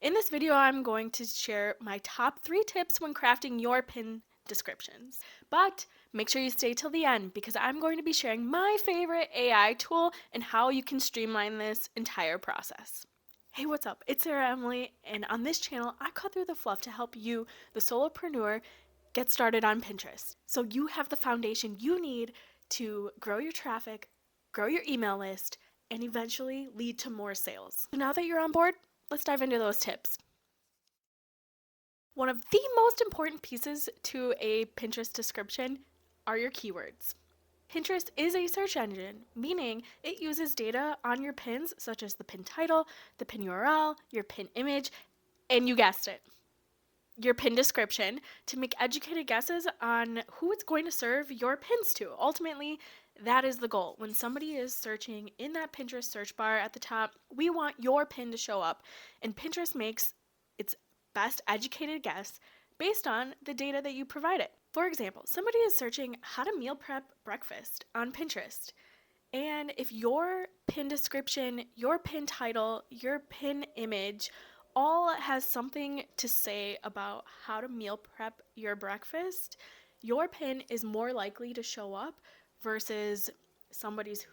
In this video, I'm going to share my top 3 tips when crafting your pin descriptions. But make sure you stay till the end because I'm going to be sharing my favorite AI tool and how you can streamline this entire process. Hey, what's up? It's Sarah Emily, and on this channel, I cut through the fluff to help you, the solopreneur, get started on Pinterest. So you have the foundation you need to grow your traffic, grow your email list, and eventually lead to more sales. So now that you're on board, let's dive into those tips. One of the most important pieces to a Pinterest description are your keywords. Pinterest is a search engine, meaning it uses data on your pins, such as the pin title, the pin URL, your pin image, and you guessed it, your pin description, to make educated guesses on who it's going to serve your pins to. Ultimately, that is the goal. When somebody is searching in that Pinterest search bar at the top, we want your pin to show up, and Pinterest makes its best educated guess based on the data that you provide it. For example, somebody is searching how to meal prep breakfast on Pinterest. And if your pin description, your pin title, your pin image all has something to say about how to meal prep your breakfast, your pin is more likely to show up versus somebody's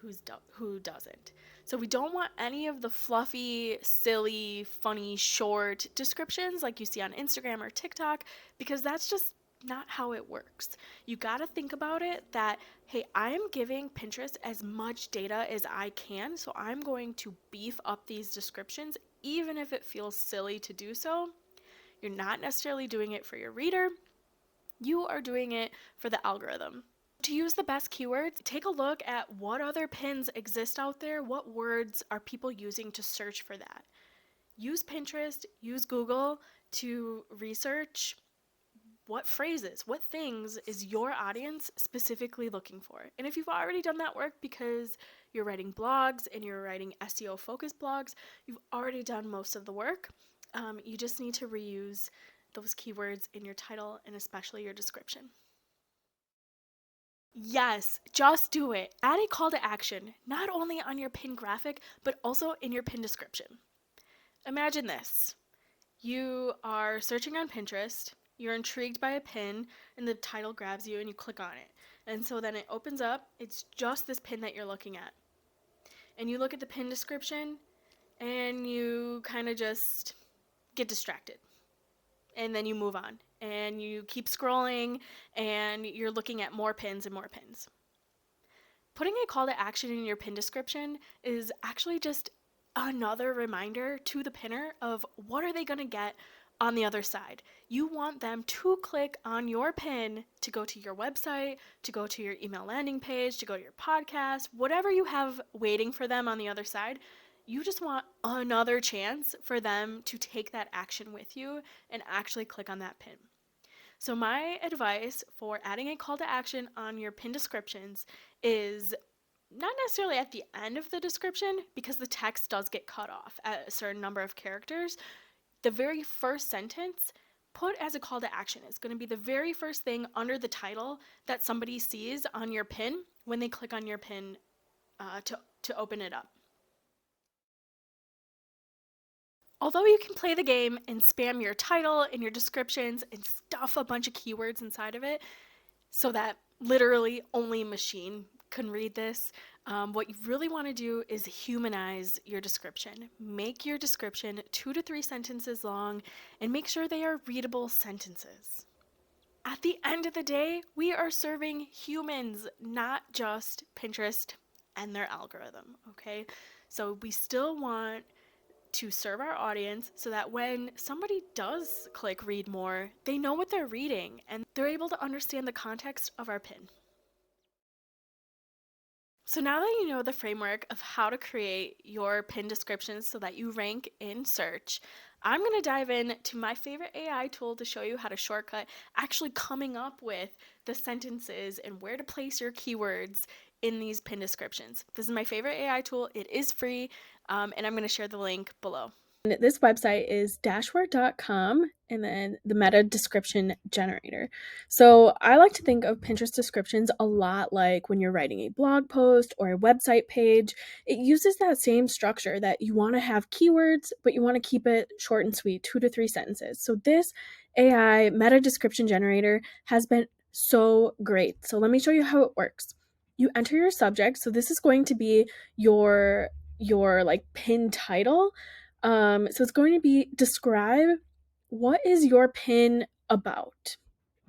who doesn't. So we don't want any of the fluffy, silly, funny, short descriptions like you see on Instagram or TikTok, because that's just not how it works. You got to think about it that, hey, I'm giving Pinterest as much data as I can, so I'm going to beef up these descriptions, even if it feels silly to do so. You're not necessarily doing it for your reader, you are doing it for the algorithm. To use the best keywords, take a look at what other pins exist out there, what words are people using to search for that. Use Pinterest, use Google to research what phrases, what things is your audience specifically looking for. And if you've already done that work because you're writing blogs and you're writing SEO focused blogs, you've already done most of the work. You just need to reuse those keywords in your title and especially your description. Yes, just do it. Add a call to action, not only on your pin graphic, but also in your pin description. Imagine this. You are searching on Pinterest, you're intrigued by a pin, and the title grabs you and you click on it. And so then it opens up, it's just this pin that you're looking at. And you look at the pin description and you kind of just get distracted. And then you move on and you keep scrolling and you're looking at more pins and more pins. Putting a call to action in your pin description is actually just another reminder to the pinner of what are they going to get on the other side. You want them to click on your pin to go to your website, to go to your email landing page, to go to your podcast, whatever you have waiting for them on the other side. You just want another chance for them to take that action with you and actually click on that pin. So my advice for adding a call to action on your pin descriptions is not necessarily at the end of the description, because the text does get cut off at a certain number of characters. The very first sentence, put as a call to action. It's going to be the very first thing under the title that somebody sees on your pin when they click on your pin to open it up. Although you can play the game and spam your title and your descriptions and stuff a bunch of keywords inside of it so that literally only a machine can read this, what you really want to do is humanize your description. Make your description 2 to 3 sentences long and make sure they are readable sentences. At the end of the day, we are serving humans, not just Pinterest and their algorithm, okay? So we still want to serve our audience so that when somebody does click read more, they know what they're reading and they're able to understand the context of our pin. So now that you know the framework of how to create your pin descriptions so that you rank in search, I'm going to dive into my favorite AI tool to show you how to shortcut actually coming up with the sentences and where to place your keywords in these pin descriptions. This is my favorite AI tool. It is free, and I'm going to share the link below. And this website is dashboard.com and then the meta description generator. So I like to think of Pinterest descriptions a lot like when you're writing a blog post or a website page. It uses that same structure that you want to have keywords, but you want to keep it short and sweet, 2 to 3 sentences. So this AI meta description generator has been so great. So let me show you how it works. You enter your subject. So this is going to be your like pin title. So it's going to be describe what is your pin about.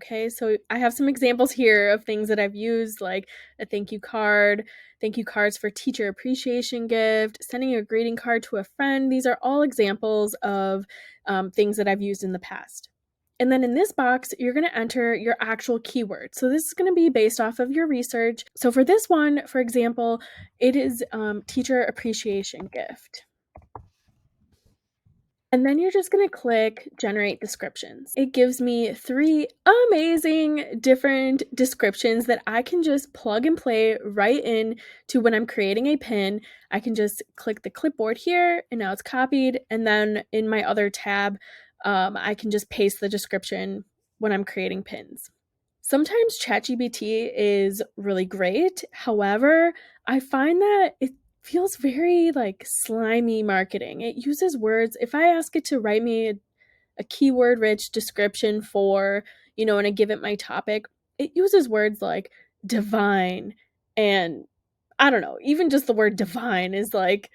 Okay, so I have some examples here of things that I've used, like a thank you cards for teacher appreciation gift, sending a greeting card to a friend. These are all examples of things that I've used in the past. And then in this box, you're going to enter your actual keyword. So this is going to be based off of your research. So for this one, for example, it is teacher appreciation gift. And then you're just going to click generate descriptions. It gives me 3 amazing different descriptions that I can just plug and play right in to when I'm creating a pin. I can just click the clipboard here and now it's copied. And then in my other tab, I can just paste the description when I'm creating pins. Sometimes ChatGPT is really great. However, I find that it feels very like slimy marketing. It uses words. If I ask it to write me a keyword rich description for, and I give it my topic, it uses words like divine and I don't know, even just the word divine is like,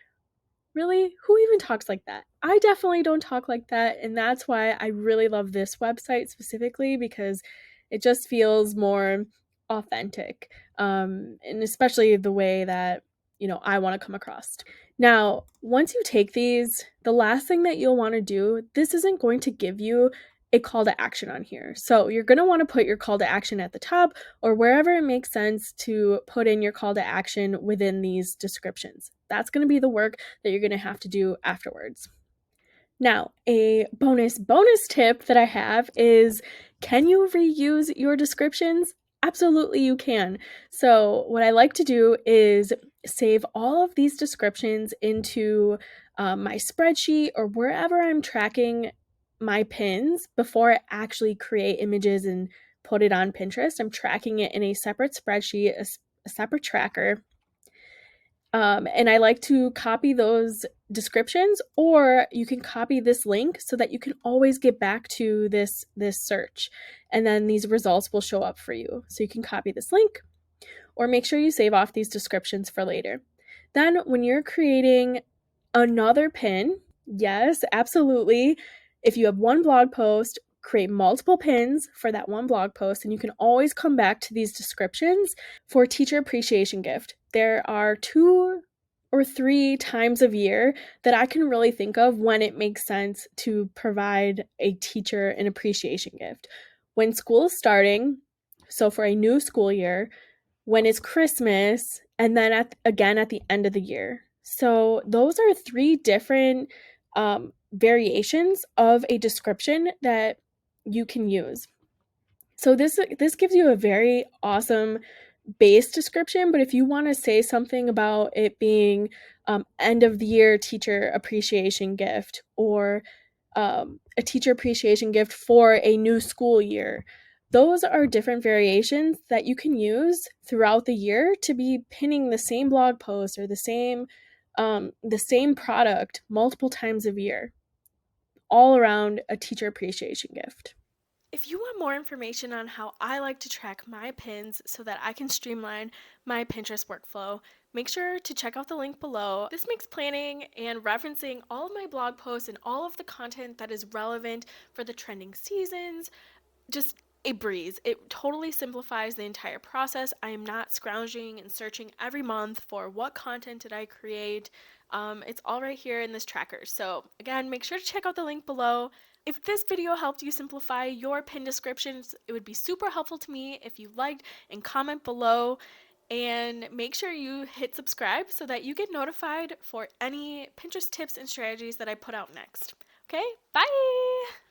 really? Who even talks like that? I definitely don't talk like that. And that's why I really love this website specifically because it just feels more authentic. And especially the way that, I want to come across. Now, once you take these, the last thing that you'll want to do, this isn't going to give you a call to action on here. So you're going to want to put your call to action at the top or wherever it makes sense to put in your call to action within these descriptions. That's going to be the work that you're going to have to do afterwards. Now, a bonus tip that I have is, can you reuse your descriptions? Absolutely, you can. So, what I like to do is save all of these descriptions into my spreadsheet or wherever I'm tracking my pins before I actually create images and put it on Pinterest. I'm tracking it in a separate spreadsheet, a separate tracker. And I like to copy those descriptions, or you can copy this link so that you can always get back to this search, and then these results will show up for you. So you can copy this link, or make sure you save off these descriptions for later. Then when you're creating another pin, yes, absolutely. If you have one blog post, create multiple pins for that one blog post, and you can always come back to these descriptions for teacher appreciation gift. There are 2 or 3 times of year that I can really think of when it makes sense to provide a teacher an appreciation gift. When school is starting, so for a new school year, when it's Christmas, and then again at the end of the year. So those are 3 different variations of a description that you can use. So this gives you a very awesome base description, but if you want to say something about it being end of the year teacher appreciation gift or a teacher appreciation gift for a new school year, those are different variations that you can use throughout the year to be pinning the same blog post or the same product multiple times a year, all around a teacher appreciation gift. If you want more information on how I like to track my pins so that I can streamline my Pinterest workflow, make sure to check out the link below. This makes planning and referencing all of my blog posts and all of the content that is relevant for the trending seasons just a breeze. It totally simplifies the entire process. I am not scrounging and searching every month for what content did I create. It's all right here in this tracker. So again, make sure to check out the link below. If this video helped you simplify your pin descriptions, it would be super helpful to me if you liked and comment below. And make sure you hit subscribe so that you get notified for any Pinterest tips and strategies that I put out next. Okay, bye!